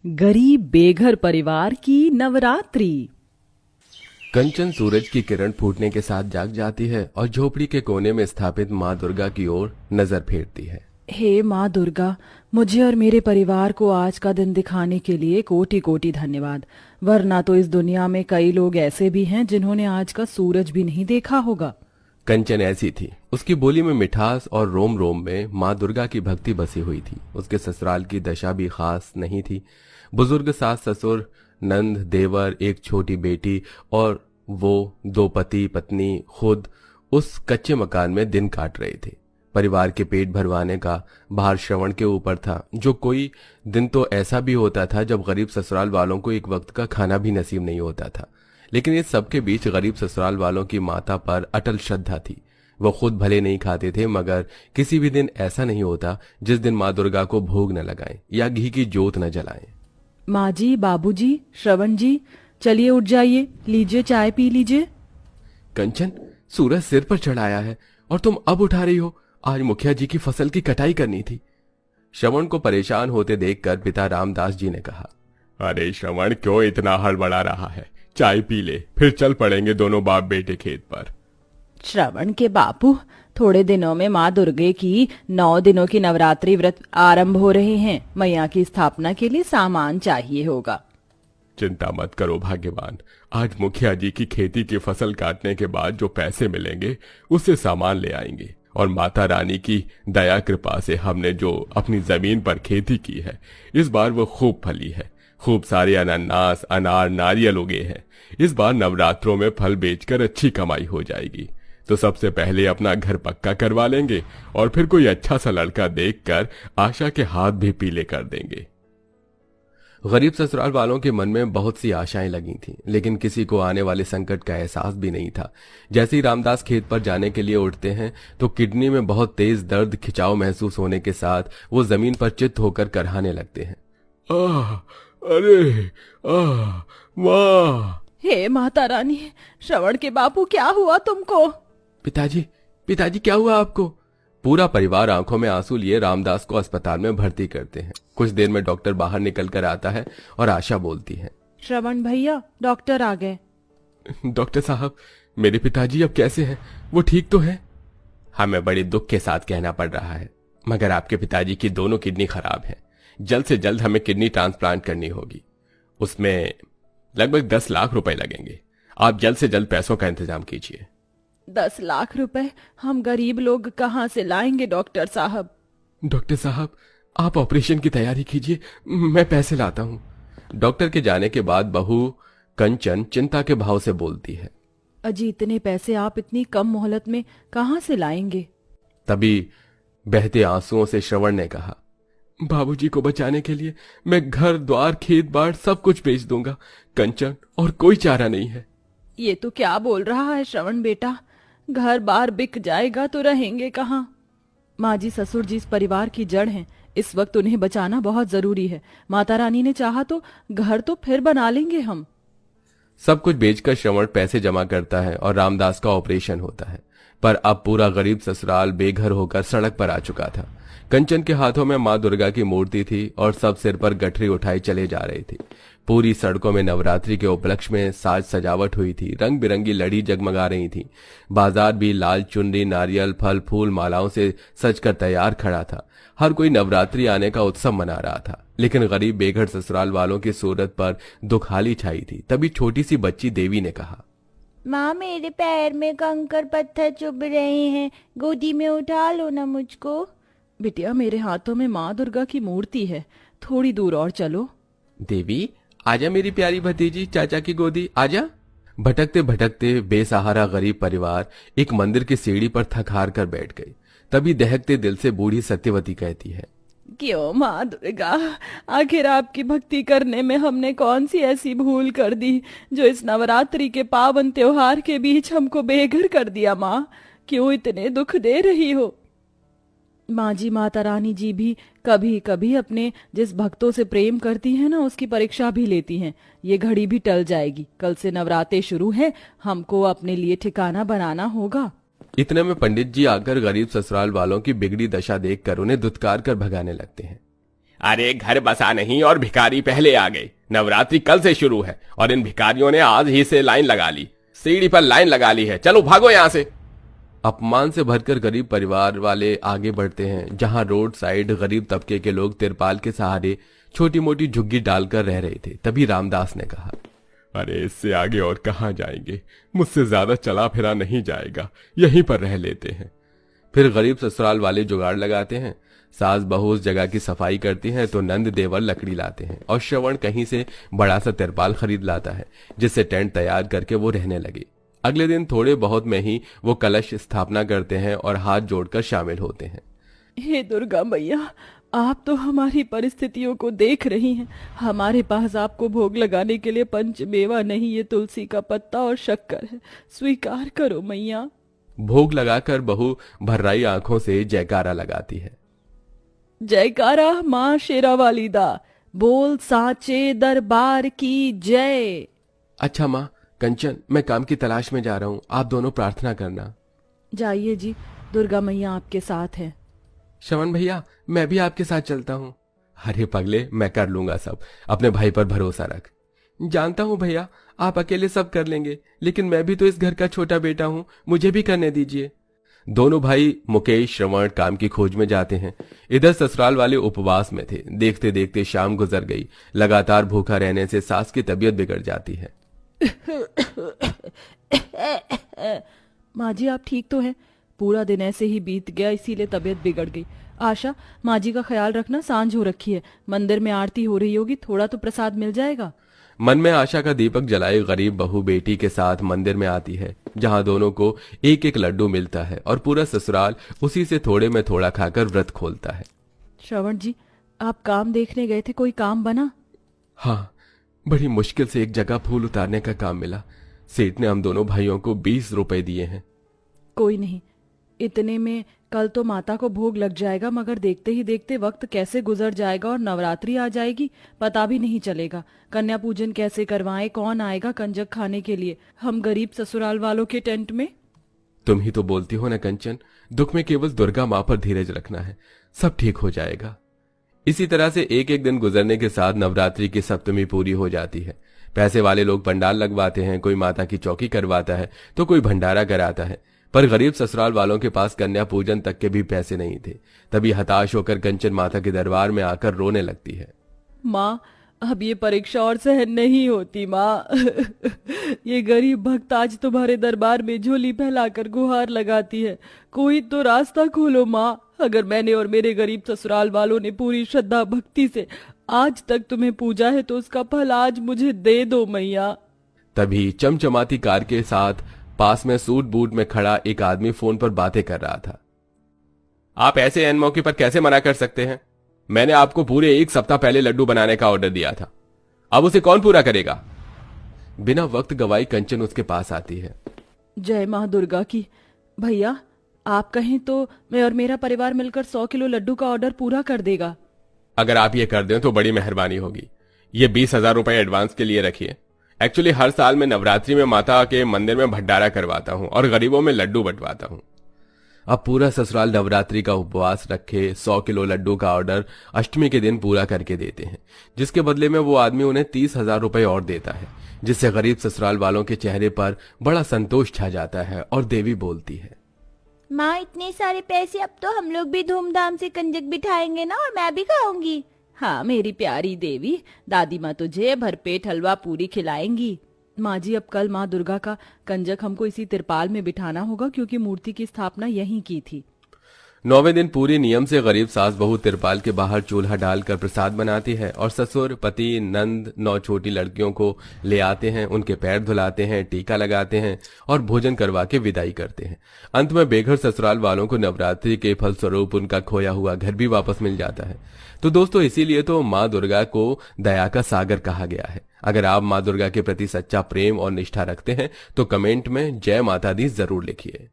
गरीब बेघर परिवार की नवरात्रि। कंचन सूरज की किरण फूटने के साथ जाग जाती है और झोपड़ी के कोने में स्थापित माँ दुर्गा की ओर नजर फेरती है। हे माँ दुर्गा, मुझे और मेरे परिवार को आज का दिन दिखाने के लिए कोटि कोटि धन्यवाद। वरना तो इस दुनिया में कई लोग ऐसे भी हैं जिन्होंने आज का सूरज भी नहीं देखा होगा। कंचन ऐसी थी, उसकी बोली में मिठास और रोम रोम में माँ दुर्गा की भक्ति बसी हुई थी। उसके ससुराल की दशा भी खास नहीं थी। बुजुर्ग सास ससुर, नंद, देवर, एक छोटी बेटी और वो दो पति पत्नी खुद उस कच्चे मकान में दिन काट रहे थे। परिवार के पेट भरवाने का भार श्रवण के ऊपर था। जो कोई दिन तो ऐसा भी होता था जब गरीब ससुराल वालों को एक वक्त का खाना भी नसीब नहीं होता था। लेकिन इस सबके बीच गरीब ससुराल वालों की माता पर अटल श्रद्धा थी। वो खुद भले नहीं खाते थे, मगर किसी भी दिन ऐसा नहीं होता जिस दिन माँ दुर्गा को भोग न लगाएं या घी की जोत न जलाएं। माँ जी, बाबूजी, श्रवण जी, चलिए उठ जाइए, लीजिए चाय पी लीजिए। कंचन, सूरज सिर पर चढ़ाया है और तुम अब उठा रही हो? आज मुखिया जी की फसल की कटाई करनी थी। श्रवण को परेशान होते देखकर पिता रामदास जी ने कहा, अरे श्रवण, क्यों इतना हड़बड़ा रहा है? चाय पी ले, फिर चल पड़ेंगे दोनों बाप बेटे खेत पर। श्रवण के बापू, थोड़े दिनों में माँ दुर्गे की 9 दिनों की नवरात्रि व्रत आरंभ हो रहे हैं। मैया की स्थापना के लिए सामान चाहिए होगा। चिंता मत करो भाग्यवान, आज मुखिया जी की खेती की फसल काटने के बाद जो पैसे मिलेंगे उससे सामान ले आएंगे। और माता रानी की दया कृपा से हमने जो अपनी जमीन पर खेती की है, इस बार वो खूब फली है। खूब सारे अनानास, अनार, नारियल उगे हैं। इस बार नवरात्रों में फल बेचकर अच्छी कमाई हो जाएगी। तो सबसे पहले अपना घर पक्का करवा लेंगे और फिर कोई अच्छा सा लड़का देखकर आशा के हाथ भी पीले कर देंगे। गरीब ससुराल वालों के मन में बहुत सी आशाएं लगी थीं, लेकिन किसी को आने वाले संकट का एहसास भी नहीं था। जैसे ही रामदास खेत पर जाने के लिए उठते हैं तो किडनी में बहुत तेज दर्द खिंचाव महसूस होने के साथ वो जमीन पर चित्त होकर करहाने लगते हैं। आह, अरे आह, वाह! हे माता रानी, श्रवण के बापू, क्या हुआ तुमको? पिताजी, पिताजी, क्या हुआ आपको? पूरा परिवार आंखों में आंसू लिए रामदास को अस्पताल में भर्ती करते हैं। कुछ देर में डॉक्टर बाहर निकल कर आता है और आशा बोलती है, श्रवण भैया, डॉक्टर आ गए। डॉक्टर साहब, मेरे पिताजी अब कैसे हैं? वो ठीक तो है? हमें बड़े दुख के साथ कहना पड़ रहा है, मगर आपके पिताजी की दोनों किडनी खराब है। जल्द से जल्द हमें किडनी ट्रांसप्लांट करनी होगी। उसमें लगभग 10 लाख रुपए लगेंगे। आप जल्द से जल्द पैसों का इंतजाम कीजिए। 10 लाख रुपए हम गरीब लोग कहाँ से लाएंगे डॉक्टर साहब? डॉक्टर साहब, आप ऑपरेशन की तैयारी कीजिए, मैं पैसे लाता हूँ। डॉक्टर के जाने के बाद बहू कंचन चिंता के भाव से बोलती है, अजी, इतने पैसे आप इतनी कम मोहलत में कहाँ से लाएंगे? तभी बहते आंसुओं से श्रवण ने कहा, बाबूजी को बचाने के लिए मैं घर द्वार खेत बाड़ सब कुछ बेच दूंगा कंचन, और कोई चारा नहीं है। ये तो क्या बोल रहा है श्रवण बेटा? घर बार बिक जाएगा तो रहेंगे कहाँ? माँ जी, ससुर जी इस परिवार की जड़ हैं। इस वक्त उन्हें बचाना बहुत जरूरी है। माता रानी ने चाहा तो घर तो फिर बना लेंगे हम। सब कुछ बेचकर श्रवण पैसे जमा करता है और रामदास का ऑपरेशन होता है। पर अब पूरा गरीब ससुराल बेघर होकर सड़क पर आ चुका था। कंचन के हाथों में माँ दुर्गा की मूर्ति थी और सब सिर पर गठरी उठाई चले जा रही थी। पूरी सड़कों में नवरात्रि के उपलक्ष्य में साज सजावट हुई थी। रंग बिरंगी लड़ी जगमगा रही थी। बाजार भी लाल चुनरी, नारियल, फल फूल, मालाओं से सजकर तैयार खड़ा था। हर कोई नवरात्रि आने का उत्सव मना रहा था। लेकिन गरीब बेघर ससुराल वालों की सूरत पर दुखाली छाई थी। तभी छोटी सी बच्ची देवी ने कहा, माँ, मेरे पैर में कंकर पत्थर चुभ रहे हैं, गोदी में उठा लो ना मुझको। बिटिया, मेरे हाथों में माँ दुर्गा की मूर्ति है, थोड़ी दूर और चलो। देवी, आजा मेरी प्यारी भतीजी, चाचा की गोदी आजा। भटकते भटकते बेसहारा गरीब परिवार एक मंदिर की सीढ़ी पर थक हार कर बैठ गई। तभी दहकते दिल से बूढ़ी सत्यवती कहती है, क्यों माँ दुर्गा, आखिर आपकी भक्ति करने में हमने कौन सी ऐसी भूल कर दी जो इस नवरात्रि के पावन त्योहार के बीच हमको बेघर कर दिया? माँ, क्यों इतने दुख दे रही हो? माँ जी, माता रानी जी भी कभी कभी अपने जिस भक्तों से प्रेम करती हैं ना, उसकी परीक्षा भी लेती हैं। ये घड़ी भी टल जाएगी। कल से नवरात्रे शुरू है, हमको अपने लिए ठिकाना बनाना होगा। इतने में पंडित जी आकर गरीब ससुराल वालों की बिगड़ी दशा देखकर उन्हें दुत्कार कर भगाने लगते हैं। अरे घर बसा नहीं और भिखारी पहले आ गए। नवरात्रि कल से शुरू है और इन भिखारियों ने आज ही से लाइन लगा ली, सीढ़ी पर लाइन लगा ली है। चलो भागो यहां से। अपमान से भरकर गरीब परिवार वाले आगे बढ़ते हैं, जहां रोड साइड गरीब तबके के लोग तिरपाल के सहारे छोटी मोटी झुग्गी डालकर रह रहे थे। तभी रामदास ने कहा, अरे इससे आगे और कहां जाएंगे, मुझसे ज्यादा चला फिरा नहीं जाएगा, यहीं पर रह लेते हैं। फिर गरीब ससुराल वाले जुगाड़ लगाते हैं। सास बहू उस जगह की सफाई करती हैं तो नंद देवर लकड़ी लाते हैं और श्रवण कहीं से बड़ा सा तिरपाल खरीद लाता है, जिससे टेंट तैयार करके वो रहने लगे। अगले दिन थोड़े बहुत में ही वो कलश स्थापना करते हैं और हाथ जोड़कर शामिल होते हैं। हे दुर्गा मैया, आप तो हमारी परिस्थितियों को देख रही हैं। हमारे पास आपको भोग लगाने के लिए पंचमेवा नहीं, ये तुलसी का पत्ता और शक्कर है, स्वीकार करो मैया। भोग लगाकर बहू भर्राई आंखों से जयकारा लगाती है। जयकारा माँ शेरावाली दा, बोल साचे दरबार की जय। अच्छा माँ कंचन, मैं काम की तलाश में जा रहा हूँ, आप दोनों प्रार्थना करना। जाइए जी, दुर्गा मैया आपके साथ है। श्रवण भैया, मैं भी आपके साथ चलता हूँ। अरे पगले, मैं कर लूंगा सब, अपने भाई पर भरोसा रख। जानता हूँ भैया, आप अकेले सब कर लेंगे, लेकिन मैं भी तो इस घर का छोटा बेटा हूँ, मुझे भी करने दीजिए। दोनों भाई मुकेश श्रवण काम की खोज में जाते हैं। इधर ससुराल वाले उपवास में थे। देखते देखते शाम गुजर गई। लगातार भूखा रहने से सास की तबीयत बिगड़ जाती है। माँ जी, आप ठीक तो हैं? पूरा दिन ऐसे ही बीत गया, इसीलिए तबीयत बिगड़ गई। आशा, माँ जी का ख्याल रखना, सांझ हो रखी है, मंदिर में आरती हो रही होगी, थोड़ा तो प्रसाद मिल जाएगा। मन में आशा का दीपक जलाए गरीब बहू बेटी के साथ मंदिर में आती है, जहां दोनों को एक एक लड्डू मिलता है और पूरा ससुराल उसी से थोड़े में थोड़ा खाकर व्रत खोलता है। श्रवण जी, आप काम देखने गए थे, कोई काम बना? हाँ, बड़ी मुश्किल से एक जगह फूल उतारने का काम मिला। सेठ ने हम दोनों भाइयों को 20 रुपए दिए हैं। कोई नहीं, इतने में कल तो माता को भोग लग जाएगा, मगर देखते ही देखते वक्त कैसे गुजर जाएगा और नवरात्रि आ जाएगी, पता भी नहीं चलेगा। कन्या पूजन कैसे करवाएं, कौन आएगा कंजक खाने के लिए, हम गरीब ससुराल वालों के टेंट में। तुम ही तो बोलती हो ना कंचन, दुख में केवल दुर्गा माँ पर धीरज रखना है, सब ठीक हो जाएगा। इसी तरह से एक एक दिन गुजरने के साथ नवरात्रि की सप्तमी पूरी हो जाती है। पैसे वाले लोग पंडाल लगवाते हैं, कोई माता की चौकी करवाता है तो कोई भंडारा कराता है, पर गरीब ससुराल वालों के पास कन्या पूजन तक के भी पैसे नहीं थे। तभी हताश होकर कंचन माता के दरबार में आकर रोने लगती है। माँ, अब ये परीक्षा और सहन नहीं होती माँ। ये गरीब भक्त आज तुम्हारे दरबार में झोली फैलाकर गुहार लगाती है, कोई तो रास्ता खोलो माँ। अगर मैंने और मेरे गरीब ससुराल वालों ने पूरी श्रद्धा भक्ति से आज तक तुम्हें पूजा है, तो उसका फल आज मुझे दे दो मैया। तभी चमचमाती कार के साथ पास में सूट बूट में खड़ा एक आदमी फोन पर बातें कर रहा था। आप ऐसे एन मौके पर कैसे मना कर सकते हैं? मैंने आपको पूरे 1 सप्ताह पहले लड्डू बनाने का ऑर्डर दिया था, अब उसे कौन पूरा करेगा? बिना वक्त गवाई कंचन उसके पास आती है। जय माँ दुर्गा की। भैया, आप कहें तो मैं और मेरा परिवार मिलकर 100 किलो लड्डू का ऑर्डर पूरा कर देगा। अगर आप ये कर दें तो बड़ी मेहरबानी होगी। ये 20,000 रुपए एडवांस के लिए रखिए। एक्चुअली हर साल मैं नवरात्रि में माता के मंदिर में भंडारा करवाता हूँ और गरीबों में लड्डू बंटवाता हूँ। अब पूरा ससुराल नवरात्रि का उपवास रखे 100 किलो लड्डू का ऑर्डर अष्टमी के दिन पूरा करके देते हैं, जिसके बदले में वो आदमी उन्हें 30,000 रुपए और देता है, जिससे गरीब ससुराल वालों के चेहरे पर बड़ा संतोष छा जाता है और देवी बोलती है, माँ इतने सारे पैसे, अब तो हम लोग भी धूमधाम से कंजक बिठाएंगे ना, और मैं भी खाऊंगी। हाँ मेरी प्यारी देवी, दादी माँ तुझे भरपेट हलवा पूरी खिलाएंगी। माँ जी, अब कल माँ दुर्गा का कंजक हमको इसी तिरपाल में बिठाना होगा, क्योंकि मूर्ति की स्थापना यहीं की थी। 9वें दिन पूरे नियम से गरीब सास बहू तिरपाल के बाहर चूल्हा डालकर प्रसाद बनाती है और ससुर पति नंद 9 छोटी लड़कियों को ले आते हैं, उनके पैर धुलाते हैं, टीका लगाते हैं और भोजन करवा के विदाई करते हैं। अंत में बेघर ससुराल वालों को नवरात्रि के फलस्वरूप उनका खोया हुआ घर भी वापस मिल जाता है। तो दोस्तों, इसीलिए तो माँ दुर्गा को दया का सागर कहा गया है। अगर आप माँ दुर्गा के प्रति सच्चा प्रेम और निष्ठा रखते हैं तो कमेंट में जय माता दी जरूर लिखिए।